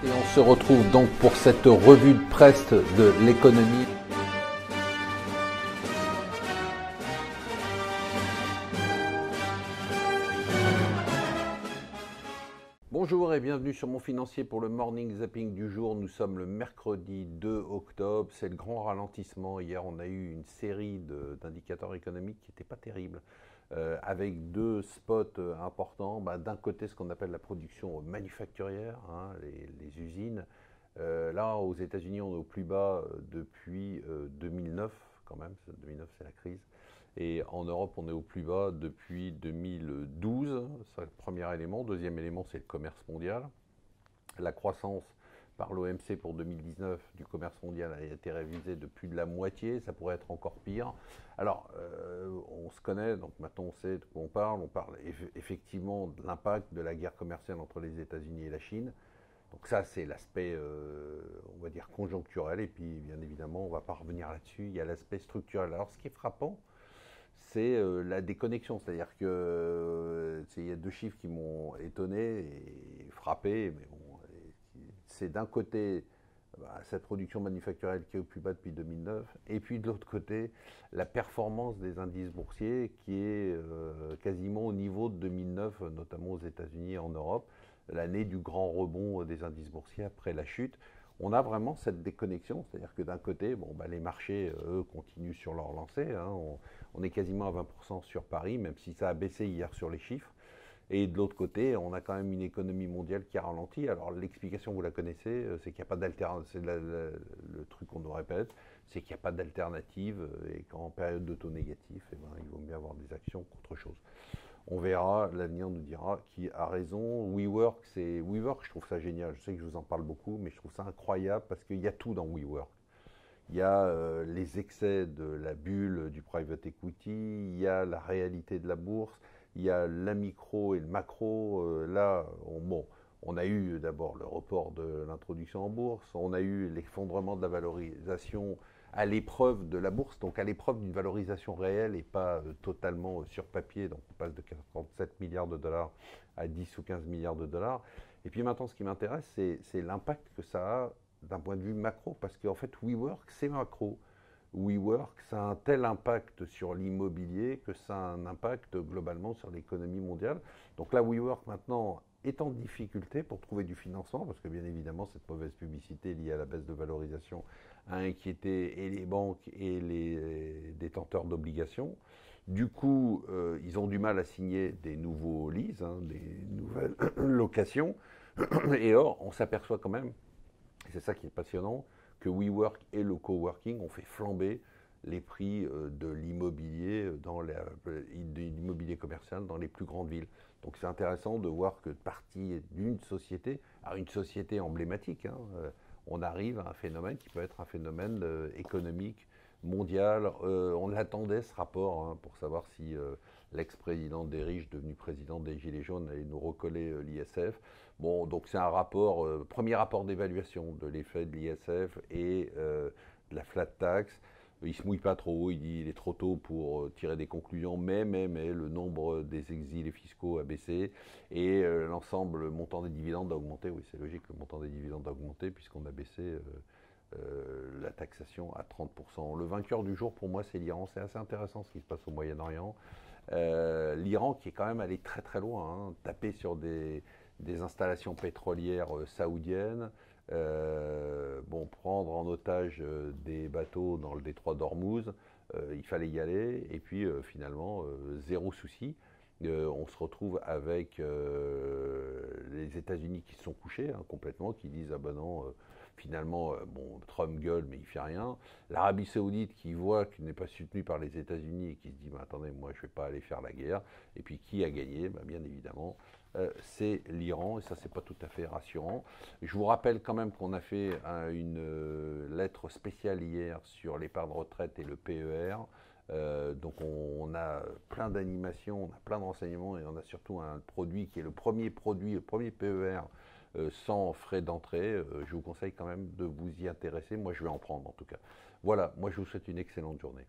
Et on se retrouve donc pour cette revue de presse de l'économie. Bonjour et bienvenue sur Mon Financier pour le Morning Zapping du jour. Nous sommes le mercredi 2 octobre, c'est le grand ralentissement. Hier on a eu une série d'indicateurs économiques qui n'étaient pas terribles, avec deux spots importants. D'un côté ce qu'on appelle la production manufacturière, les usines. Là aux États-Unis on est au plus bas depuis 2009 quand même, 2009 c'est la crise. Et en Europe, on est au plus bas depuis 2012, c'est le premier élément. Deuxième élément, c'est le commerce mondial. La croissance par l'OMC pour 2019 du commerce mondial a été révisée de plus de la moitié, ça pourrait être encore pire. Alors, on se connaît, donc maintenant on sait de quoi on parle. On parle effectivement de l'impact de la guerre commerciale entre les États-Unis et la Chine. Donc ça, c'est l'aspect, on va dire, conjoncturel. Et puis, bien évidemment, on ne va pas revenir là-dessus. Il y a l'aspect structurel. Alors, ce qui est frappant, c'est la déconnexion. C'est-à-dire que il y a deux chiffres qui m'ont étonné et frappé. Mais bon, c'est d'un côté cette production manufacturière qui est au plus bas depuis 2009, et puis de l'autre côté, la performance des indices boursiers qui est quasiment au niveau de 2009, notamment aux États-Unis et en Europe, l'année du grand rebond des indices boursiers après la chute. On a vraiment cette déconnexion, c'est-à-dire que d'un côté, les marchés, eux, continuent sur leur lancée. On est quasiment à 20% sur Paris, même si ça a baissé hier sur les chiffres. Et de l'autre côté, on a quand même une économie mondiale qui a ralenti. Alors l'explication, vous la connaissez, c'est qu'il n'y a pas d'alternative. C'est le truc qu'on nous répète, c'est qu'il n'y a pas d'alternative et qu'en période de taux négatif, il vaut mieux avoir des actions qu'autre chose. On verra, l'avenir nous dira qui a raison. WeWork, je trouve ça génial. Je sais que je vous en parle beaucoup, mais je trouve ça incroyable parce qu'il y a tout dans WeWork. Il y a les excès de la bulle du private equity, il y a la réalité de la bourse, il y a la micro et le macro. On a eu d'abord le report de l'introduction en bourse, on a eu l'effondrement de la valorisation à l'épreuve de la bourse, donc à l'épreuve d'une valorisation réelle et pas totalement sur papier. Donc on passe de 47 milliards de dollars à 10 ou 15 milliards de dollars. Et puis maintenant, ce qui m'intéresse, c'est l'impact que ça a d'un point de vue macro, parce qu'en fait, WeWork, c'est macro. WeWork, ça a un tel impact sur l'immobilier que ça a un impact globalement sur l'économie mondiale. Donc là, WeWork, maintenant, est en difficulté pour trouver du financement, parce que bien évidemment, cette mauvaise publicité liée à la baisse de valorisation a inquiété et les banques et les détenteurs d'obligations. Du coup, ils ont du mal à signer des nouveaux leases, des nouvelles locations. Et or, on s'aperçoit quand même, et c'est ça qui est passionnant, que WeWork et le coworking ont fait flamber les prix de l'immobilier commercial dans les plus grandes villes. Donc c'est intéressant de voir que partie d'une société, à une société emblématique, on arrive à un phénomène qui peut être un phénomène économique mondial. On l'attendait, ce rapport, pour savoir si l'ex-président des riches, devenu président des Gilets jaunes, allait nous recoller l'ISF. Bon, donc c'est un rapport, premier rapport d'évaluation de l'effet de l'ISF et de la flat tax. Il ne se mouille pas trop, il dit qu'il est trop tôt pour tirer des conclusions, mais le nombre des exilés fiscaux a baissé et l'ensemble, le montant des dividendes a augmenté. Oui, c'est logique, le montant des dividendes a augmenté puisqu'on a baissé la taxation à 30%. Le vainqueur du jour, pour moi, c'est l'Iran. C'est assez intéressant ce qui se passe au Moyen-Orient. L'Iran qui est quand même allé très très loin, taper sur des installations pétrolières saoudiennes, prendre en otage des bateaux dans le détroit d'Ormuz, il fallait y aller, et puis finalement, zéro souci. On se retrouve avec les États-Unis qui se sont couchés complètement, qui disent finalement, Trump gueule, mais il fait rien. L'Arabie Saoudite qui voit qu'il n'est pas soutenu par les États-Unis et qui se dit, attendez, moi je ne vais pas aller faire la guerre. Et puis qui a gagné? Bien évidemment, c'est l'Iran, et ça c'est pas tout à fait rassurant. Je vous rappelle quand même qu'on a fait une lettre spéciale hier sur l'épargne retraite et le PER. Donc on a plein d'animations, on a plein de renseignements et on a surtout un produit qui est le premier PER sans frais d'entrée. Je vous conseille quand même de vous y intéresser. Moi je vais en prendre en tout cas. Voilà, moi je vous souhaite une excellente journée.